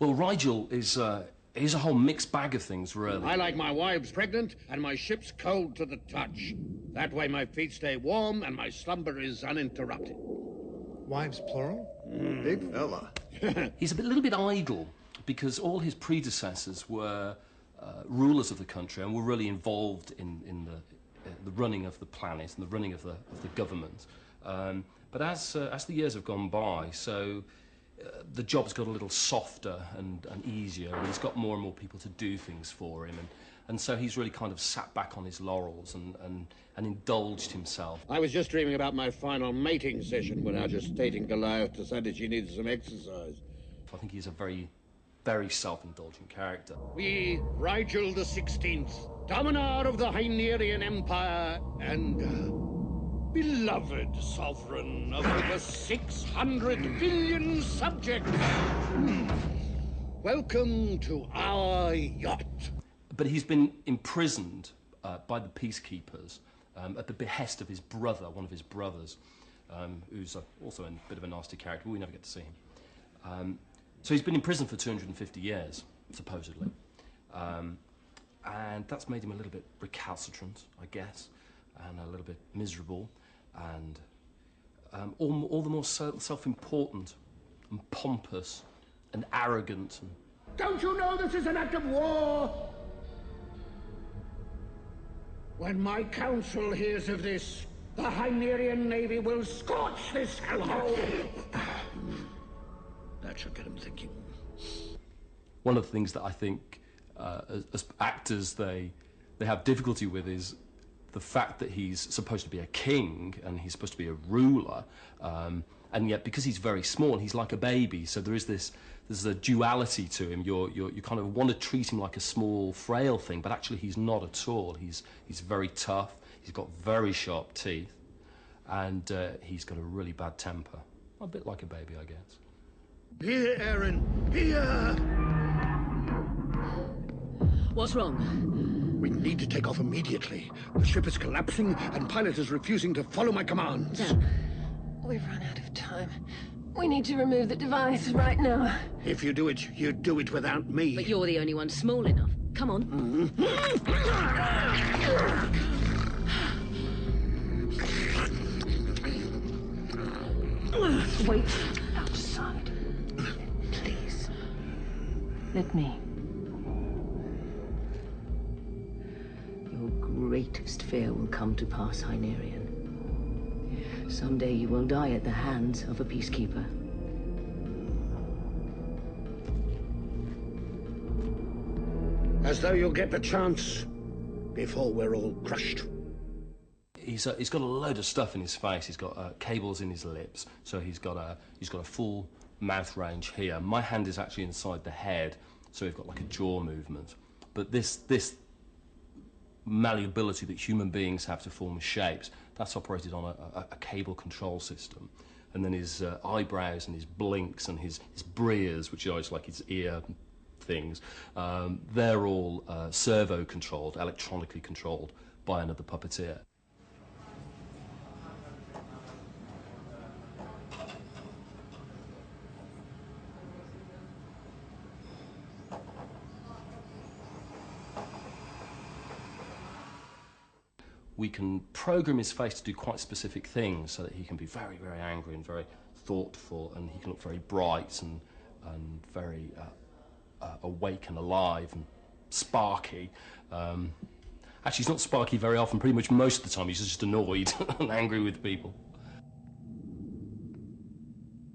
Well, Rygel is a whole mixed bag of things, really. I like my wives pregnant and my ships cold to the touch. That way my feet stay warm and my slumber is uninterrupted. Wives plural? Big fella. He's a little bit idle because all his predecessors were rulers of the country and were really involved in the running of the planet and the running of the government. But as the years have gone by, so the job's got a little softer and easier, and he's got more and more people to do things for him, and so he's really kind of sat back on his laurels and indulged himself. I was just dreaming about my final mating session when our gestating Goliath decided she needed some exercise. I think he's a very, very self-indulgent character. We, Rygel the 16th, Dominar of the Hynerian Empire, and beloved sovereign of over 600 billion subjects. Welcome to our yacht. But he's been imprisoned by the peacekeepers at the behest of his brother, one of his brothers, who's also a bit of a nasty character, but we never get to see him. So he's been in prison for 250 years, supposedly. And that's made him a little bit recalcitrant, I guess, and a little bit miserable, and all the more self-important and pompous and arrogant. And don't you know this is an act of war? When my council hears of this, the Hynerian Navy will scorch this hellhole. That should get him thinking. One of the things that I think as actors they have difficulty with is the fact that he's supposed to be a king and he's supposed to be a ruler, and yet because he's very small, he's like a baby. So there's a duality to him. You kind of want to treat him like a small, frail thing, but actually he's not at all. He's very tough. He's got very sharp teeth, and he's got a really bad temper. A bit like a baby, I guess. Here, Aaron. Here. What's wrong? We need to take off immediately. The ship is collapsing and pilot is refusing to follow my commands. Dan, we've run out of time. We need to remove the device right now. If you do it, you do it without me. But you're the only one small enough. Come on. Wait outside. Please. Let me. Your greatest fear will come to pass, Hynerian. Someday you will die at the hands of a peacekeeper. As though you'll get the chance before we're all crushed. He's got a load of stuff in his face. He's got cables in his lips, so he's got a full mouth range here. My hand is actually inside the head, so we've got like a jaw movement. But this malleability that human beings have to form shapes, that's operated on a cable control system. And then his eyebrows and his blinks and his breers, which are like his ear things, they're all servo-controlled, electronically controlled by another puppeteer. We can program his face to do quite specific things so that he can be very, very angry and very thoughtful, and he can look very bright and very awake and alive and sparky. Actually, he's not sparky very often. Pretty much most of the time he's just annoyed and angry with people.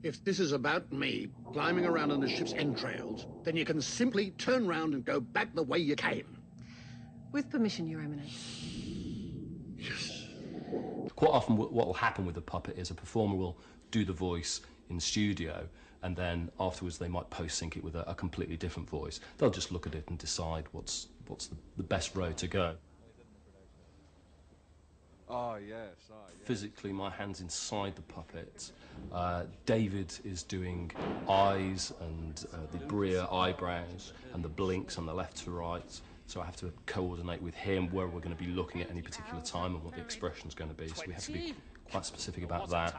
If this is about me climbing around on the ship's entrails, then you can simply turn round and go back the way you came. With permission, Your Eminence. Yes. Quite often what will happen with a puppet is a performer will do the voice in studio, and then afterwards they might post-sync it with a completely different voice. They'll just look at it and decide what's the best road to go. Oh, yes. Physically, my hand's inside the puppet. David is doing eyes and the Breer eyebrows and the blinks on the left to right. So I have to coordinate with him where we're going to be looking at any particular time and what the expression's going to be. So we have to be quite specific about that.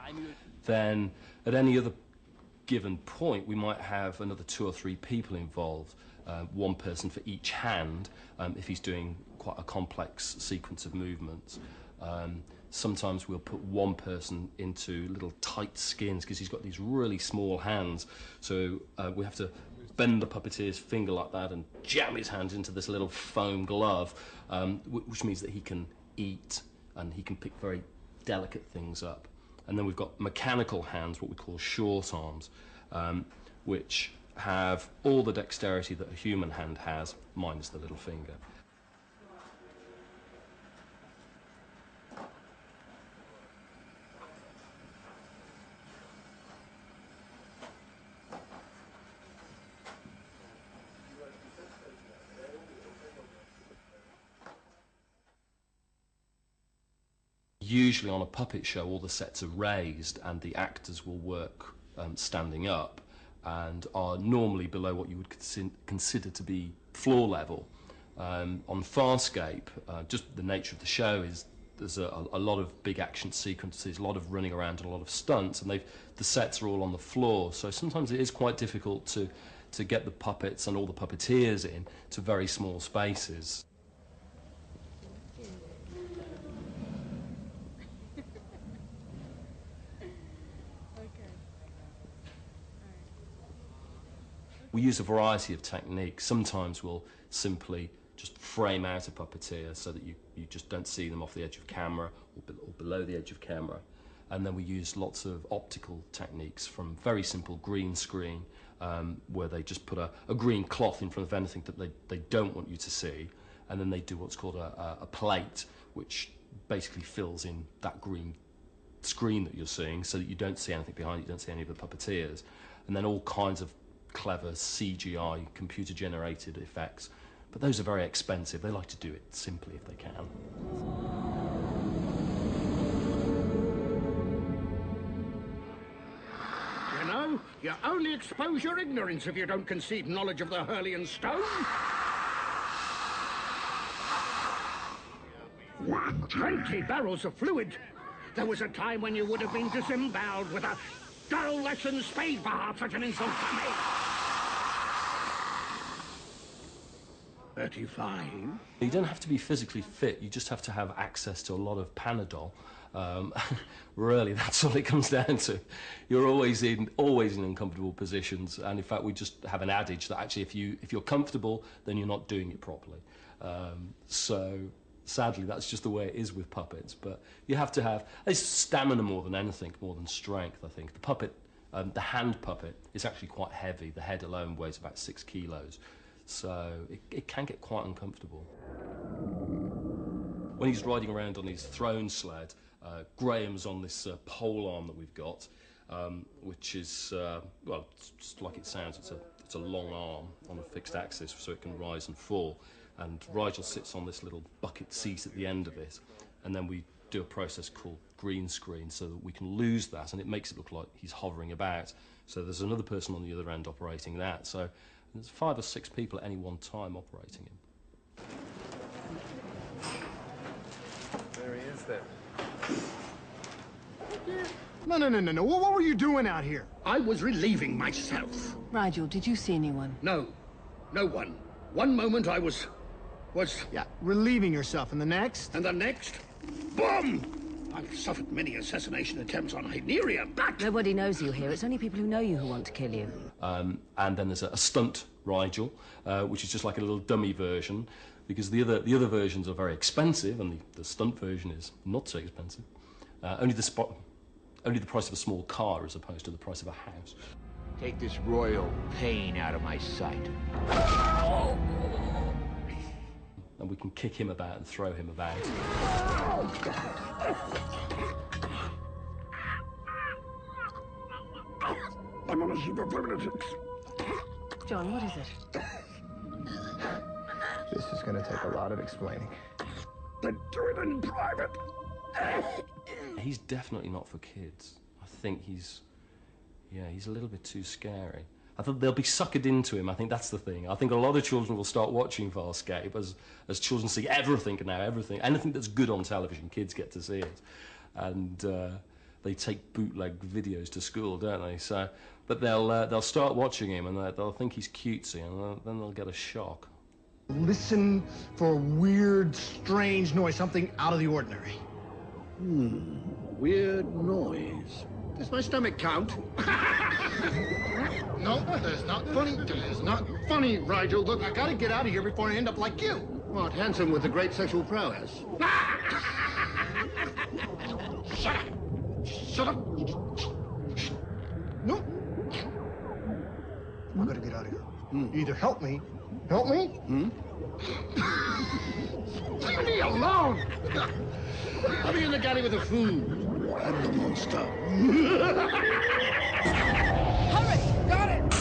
Then at any other given point, we might have another 2 or 3 people involved, one person for each hand, if he's doing quite a complex sequence of movements. Sometimes we'll put one person into little tight skins because he's got these really small hands, so we have to bend the puppeteer's finger like that and jam his hands into this little foam glove, which means that he can eat and he can pick very delicate things up. And then we've got mechanical hands, what we call short arms, which have all the dexterity that a human hand has, minus the little finger. Usually on a puppet show, all the sets are raised and the actors will work standing up and are normally below what you would consider to be floor level. On Farscape, just the nature of the show is there's a lot of big action sequences, a lot of running around and a lot of stunts, and the sets are all on the floor, so sometimes it is quite difficult to get the puppets and all the puppeteers in to very small spaces. We use a variety of techniques. Sometimes we'll simply just frame out a puppeteer so that you just don't see them off the edge of camera or below the edge of camera. And then we use lots of optical techniques, from very simple green screen, where they just put a green cloth in front of anything that they don't want you to see, and then they do what's called a plate, which basically fills in that green screen that you're seeing so that you don't see anything behind it, you don't see any of the puppeteers. And then all kinds of clever CGI, computer-generated effects, but those are very expensive. They like to do it simply if they can. You know, you only expose your ignorance if you don't concede knowledge of the Hurlian stone. 20 barrels of fluid. There was a time when you would have been disemboweled with a dull lesson spade for such an insult to me. 35. You don't have to be physically fit, you just have to have access to a lot of Panadol. Really, that's all it comes down to. You're always in uncomfortable positions, and in fact we just have an adage that actually if you're comfortable, then you're not doing it properly. So sadly that's just the way it is with puppets, but you have to have it's stamina more than anything, more than strength. I think the puppet, the hand puppet, is actually quite heavy. The head alone weighs about 6 kilos. So it can get quite uncomfortable. When he's riding around on his throne sled, Graham's on this pole arm that we've got, which is, well, just like it sounds, it's a long arm on a fixed axis so it can rise and fall. And Rygel sits on this little bucket seat at the end of it, and then we do a process called green screen so that we can lose that, and it makes it look like he's hovering about. So there's another person on the other end operating that. So there's 5 or 6 people at any one time operating him. There he is there. No. What were you doing out here? I was relieving myself. Rygel, did you see anyone? No one. One moment I was... Yeah, relieving yourself, and the next? And the next, boom! I've suffered many assassination attempts on Hyneria, but... Nobody knows you here. It's only people who know you who want to kill you. And then there's a stunt Rygel, which is just like a little dummy version, because the other versions are very expensive, and the stunt version is not so expensive. Only the price of a small car as opposed to the price of a house. Take this royal pain out of my sight. And we can kick him about and throw him about. I'm on a heap of lunatics. John, what is it? This is gonna take a lot of explaining. Then do it in private. He's definitely not for kids. I think he's a little bit too scary. I think they'll be suckered into him. I think that's the thing. I think a lot of children will start watching Farscape as children see everything now, anything that's good on television, kids get to see it. And they take bootleg videos to school, don't they? So But they'll start watching him and they'll think he's cutesy, and then they'll get a shock. Listen for a weird, strange noise, something out of the ordinary. Weird noise. Does my stomach count? No, that is not funny. That is not funny, Rygel. Look, I gotta get out of here before I end up like you. What, handsome with the great sexual prowess? Shut up! Shut up! No. I gotta get out of here. Either help me. Help me? Leave me alone! I'll be in the galley with the food. I'm the monster. Hurry! Got it!